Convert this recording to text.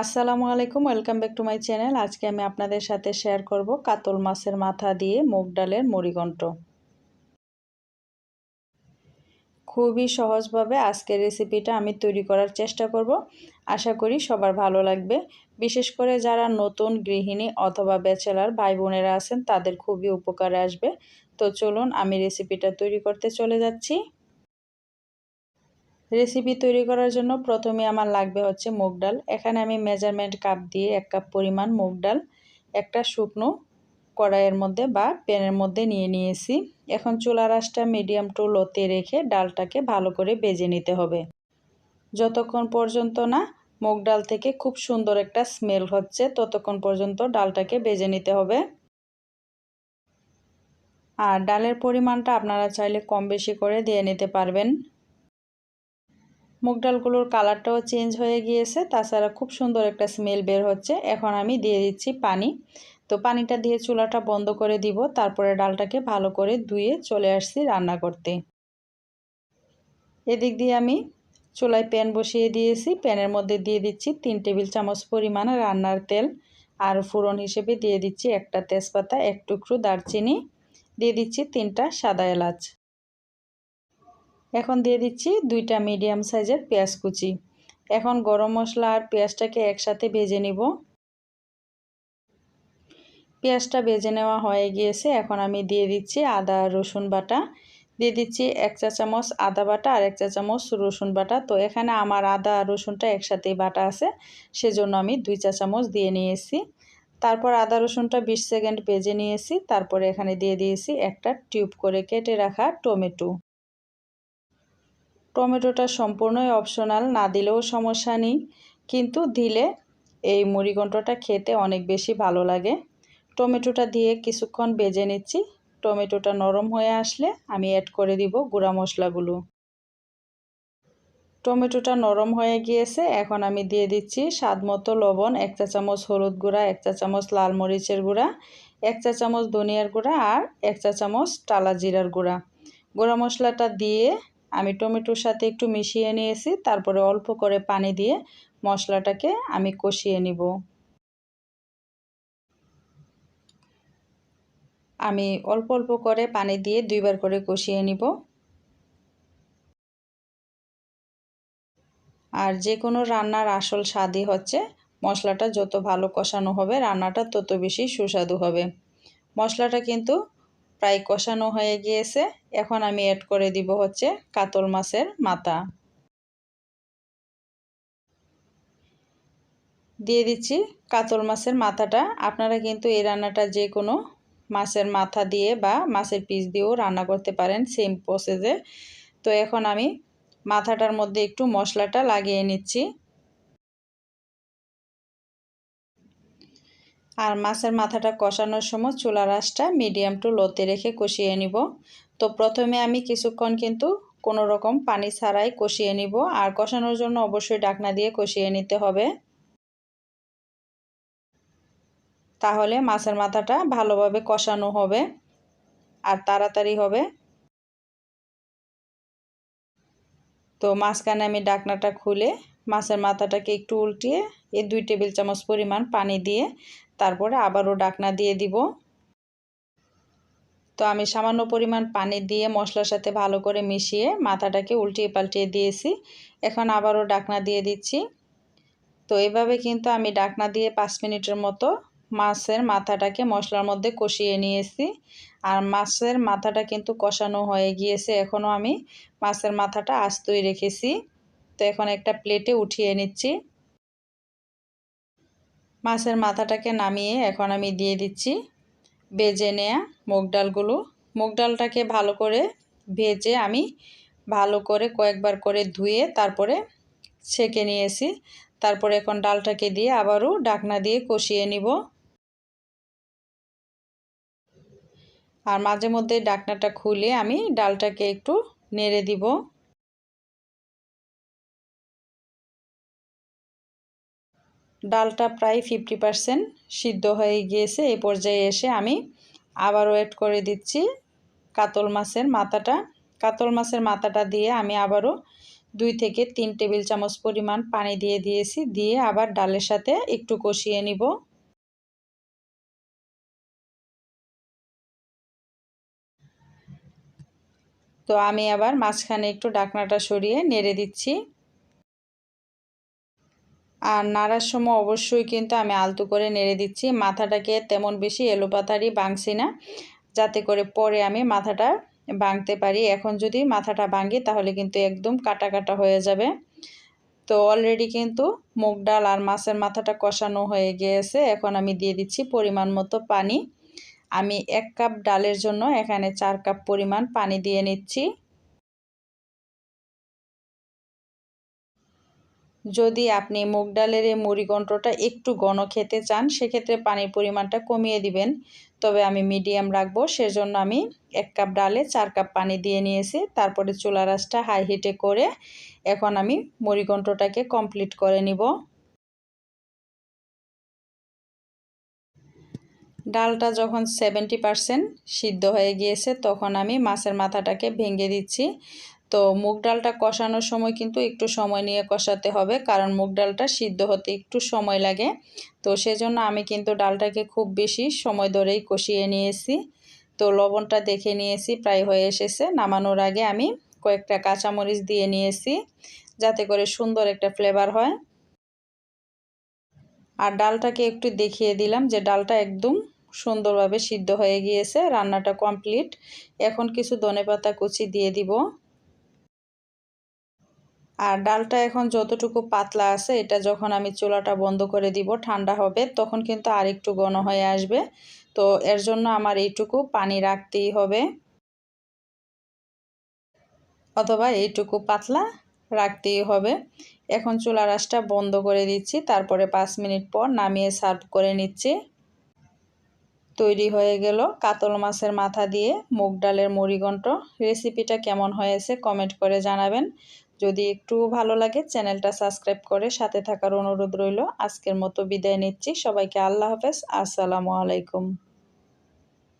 আসসালামু আলাইকুম, welcome back to my channel. আজকে আমি আপনাদের সাথে শেয়ার করব কাতল মাছের মাথা দিয়ে মুগ ডালের মুড়িঘণ্ট। খুবই সহজভাবে আজকের রেসিপিটা আমি তৈরি করার চেষ্টা করব। আশা করি সবার ভালো লাগবে। বিশেষ করে যারা নতুন গৃহিণী অথবা ব্যাচেলার ভাই বোনেরা আছেন তাদের খুবই উপকারে আসবে। তো চলুন আমি রেসিপিটা তৈরি করতে চলে যাচ্ছি। রেসিপি তৈরি করার জন্য প্রথমে আমার লাগবে হচ্ছে মুগ ডাল। এখানে আমি মেজারমেন্ট কাপ দিয়ে 1 কাপ পরিমাণ মুগ ডাল একটা শুকনো কড়াইয়ের মধ্যে বা প্যানের মধ্যে নিয়ে নিয়েছি। এখন চুলার আঁচটা মিডিয়াম টু লোতে রেখে ডালটাকে ভালো করে ভেজে নিতে হবে, যতক্ষণ পর্যন্ত না মুগ ডাল থেকে খুব সুন্দর একটা স্মেল হচ্ছে ততক্ষণ পর্যন্ত ডালটাকে ভেজে নিতে হবে। আর ডালের পরিমাণটা আপনারা চাইলে কম বেশি করে দিয়ে নিতে পারবেন। মুগ ডালগুলোর কালারটাও চেঞ্জ হয়ে গিয়েছে, তাছাড়া খুব সুন্দর একটা স্মেল বের হচ্ছে। এখন আমি দিয়ে দিচ্ছি পানি। তো পানিটা দিয়ে চুলাটা বন্ধ করে দিব। তারপরে ডালটাকে ভালো করে ধুয়ে চলে আসছি রান্না করতে। এদিক দিয়ে আমি চুলায় প্যান বসিয়ে দিয়েছি। প্যানের মধ্যে দিয়ে দিচ্ছি 3 টেবিল চামচ পরিমাণ রান্নার তেল, আর ফোড়ন হিসেবে দিয়ে দিচ্ছি একটা তেজপাতা, 1 টুকরো দারচিনি, দিয়ে দিচ্ছি 3টা সাদা এলাচ। এখন দিয়ে দিচ্ছি 2টা মিডিয়াম সাইজের পেঁয়াজ কুচি। এখন গরম মশলা আর পেঁয়াজটাকে একসাথে ভেজে নিব। পেঁয়াজটা ভেজে নেওয়া হয়ে গিয়েছে। এখন আমি দিয়ে দিচ্ছি আদা রসুন বাটা, দিয়ে দিচ্ছি 1 চা চামচ আদা বাটা আর 1 চা চামচ রসুন বাটা। তো এখানে আমার আদা আর রসুনটা একসাথেই বাটা আছে, সেজন্য আমি 2 চা চামচ দিয়ে নিয়েছি। তারপর আদা রসুনটা 20 সেকেন্ড ভেজে নিয়েছি। তারপরে এখানে দিয়ে দিয়েছি একটা টিউব করে কেটে রাখা টমেটো। টমেটোটা সম্পূর্ণই অপশনাল, না দিলেও সমস্যা নেই, কিন্তু দিলে এই মুড়িঘণ্টটা খেতে অনেক বেশি ভালো লাগে। টমেটোটা দিয়ে কিছুক্ষণ ভেজে নিচ্ছি। টমেটোটা নরম হয়ে আসলে আমি অ্যাড করে দিব গুঁড়া মশলাগুলো। টমেটোটা নরম হয়ে গিয়েছে। এখন আমি দিয়ে দিচ্ছি স্বাদমতো লবণ, 1 চা চামচ হলুদ গুঁড়া, 1 চা চামচ লাল মরিচের গুঁড়া, 1 চা চামচ ধনিয়ার গুঁড়া আর 1 চা চামচ টালা জিরার গুঁড়া। গুঁড়া মশলাটা দিয়ে আমি টমেটোর সাথে একটু মিশিয়ে নিয়েছি। তারপরে অল্প করে পানি দিয়ে মশলাটাকে আমি কষিয়ে নিব। আমি অল্প অল্প করে পানি দিয়ে 2 বার করে কষিয়ে নিব। আর যে কোনো রান্নার আসল স্বাদই হচ্ছে মশলাটা যত ভালো কষানো হবে রান্নাটা তত বেশি সুস্বাদু হবে। মশলাটা কিন্তু প্রায় কষানো হয়ে গিয়েছে। এখন আমি অ্যাড করে দিব হচ্ছে কাতল মাছের মাথা। দিয়ে দিচ্ছি কাতল মাছের মাথাটা। আপনারা কিন্তু এই রান্নাটা যে কোনো মাছের মাথা দিয়ে বা মাছের পিস দিয়েও রান্না করতে পারেন, সেম প্রসেসে। তো এখন আমি মাথাটার মধ্যে একটু মশলাটা লাগিয়ে নিচ্ছি। আর মাছের মাথাটা কষানোর সময় চুলার আঁচটা মিডিয়াম টু লোতে রেখে কষিয়ে নিব। তো প্রথমে আমি কিছুক্ষণ কিন্তু কোনো রকম পানি ছাড়াই কষিয়ে নিব। আর কষানোর জন্য অবশ্যই ঢাকনা দিয়ে কষিয়ে নিতে হবে, তাহলে মাছের মাথাটা ভালোভাবে কষানো হবে আর তাড়াতাড়ি হবে। তো মাঝখানে আমি ঢাকনাটা খুলে মাছের মাথাটাকে একটু উল্টিয়ে 2 টেবিল চামচ পরিমাণ পানি দিয়ে তারপরে আবারও ঢাকনা দিয়ে দিব। তো আমি সামান্য পরিমাণ পানি দিয়ে মশলার সাথে ভালো করে মিশিয়ে মাথাটাকে উল্টিয়ে পাল্টিয়ে দিয়েছি। এখন আবারও ঢাকনা দিয়ে দিচ্ছি। তো এভাবে কিন্তু আমি ঢাকনা দিয়ে 5 মিনিটের মতো মাছের মাথাটাকে মশলার মধ্যে কষিয়ে নিয়েছি। আর মাছের মাথাটা কিন্তু কষানো হয়ে গিয়েছে। এখনও আমি মাছের মাথাটা আস্তই রেখেছি। তো এখন একটা প্লেটে উঠিয়ে নিচ্ছি। মাছের মাথাটাকে নামিয়ে এখন আমি দিয়ে দিচ্ছি ভেজে নেওয়া মুগ ডালগুলো। মুগ ডালটাকে ভালো করে ভেজে আমি ভালো করে কয়েকবার করে ধুয়ে তারপরে ছেঁকে নিয়েছি। তারপরে এখন ডালটাকে দিয়ে আবারও ঢাকনা দিয়ে কষিয়ে নিব। আর মাঝে মধ্যে ঢাকনাটা খুলে আমি ডালটাকে একটু নেড়ে দিব। ডালটা প্রায় 50% সিদ্ধ হয়ে গিয়েছে। এই পর্যায়ে এসে আমি আবারও অ্যাড করে দিচ্ছি কাতল মাছের মাথাটা। কাতল মাছের মাথাটা দিয়ে আমি আবারও 2 থেকে 3 টেবিল চামচ পরিমাণ পানি দিয়ে দিয়েছি, দিয়ে আবার ডালের সাথে একটু কষিয়ে নিব। তো আমি আবার মাঝখানে একটু ঢাকনাটা সরিয়ে নেড়ে দিচ্ছি। আর নাড়ার সময় অবশ্যই কিন্তু আমি আলতো করে নেড়ে দিচ্ছি, মাথাটাকে তেমন বেশি এলোপাতাড়ি ভাঙছি না, যাতে করে পরে আমি মাথাটা ভাঙতে পারি। এখন যদি মাথাটা ভাঙি তাহলে কিন্তু একদম কাটা কাটা হয়ে যাবে। তো অলরেডি কিন্তু মুগ ডাল আর মাছের মাথাটা কষানো হয়ে গিয়েছে। এখন আমি দিয়ে দিচ্ছি পরিমাণ মতো পানি। আমি 1 কাপ ডালের জন্য এখানে 4 কাপ পরিমাণ পানি দিয়ে নিচ্ছি। যদি আপনি মুগ ডালের এই মুড়িঘণ্টটা একটু ঘন খেতে চান, সেক্ষেত্রে পানির পরিমাণটা কমিয়ে দিবেন। তবে আমি মিডিয়াম রাখবো, সেজন্য আমি 1 কাপ ডালে 4 কাপ পানি দিয়ে নিয়েছি। তারপরে চুলার আঁচটা হাই হিটে করে এখন আমি মুড়িঘণ্টটাকে কমপ্লিট করে নিব। ডালটা যখন 70% সিদ্ধ হয়ে গিয়েছে তখন আমি মাছের মাথাটাকে ভেঙে দিচ্ছি। তো মুগ ডালটা কষানোর সময় কিন্তু একটু সময় নিয়ে কষাতে হবে, কারণ মুগ ডালটা সিদ্ধ হতে একটু সময় লাগে। তো সেজন্য আমি কিন্তু ডালটাকে খুব বেশি সময় ধরেই কষিয়ে নিয়েছি। তো লবণটা দেখে নিয়েছি, প্রায় হয়ে এসেছে। নামানোর আগে আমি কয়েকটা কাঁচামরিচ দিয়ে নিয়েছি, যাতে করে সুন্দর একটা ফ্লেভার হয়। আর ডালটাকে একটু দেখিয়ে দিলাম যে ডালটা একদম সুন্দরভাবে সিদ্ধ হয়ে গিয়েছে, রান্নাটা কমপ্লিট। এখন কিছু ধনেপাতা কুচি দিয়ে দিব। আর ডালটা এখন যতটুকু পাতলা আছে, এটা যখন আমি চুলাটা বন্ধ করে দিব ঠান্ডা হবে, তখন কিন্তু আরেকটু ঘন হয়ে আসবে। তো এর জন্য আমার এইটুকু পানি রাখতেই হবে, অথবা এইটুকু পাতলা রাখতেই হবে। এখন চুলার আঁচটা বন্ধ করে দিচ্ছি, তারপরে 5 মিনিট পর নামিয়ে সার্ভ করে নিচ্ছি। তৈরি হয়ে গেল কাতল মাছের মাথা দিয়ে মুগ ডালের মুড়িঘণ্ট। রেসিপিটা কেমন হয়েছে কমেন্ট করে জানাবেন। যদি একটু ভালো লাগে চ্যানেলটা সাবস্ক্রাইব করে সাথে থাকার অনুরোধ রইল। আজকের মতো বিদায় নিচ্ছি। সবাইকে আল্লাহ হাফেজ। আসসালামু আলাইকুম।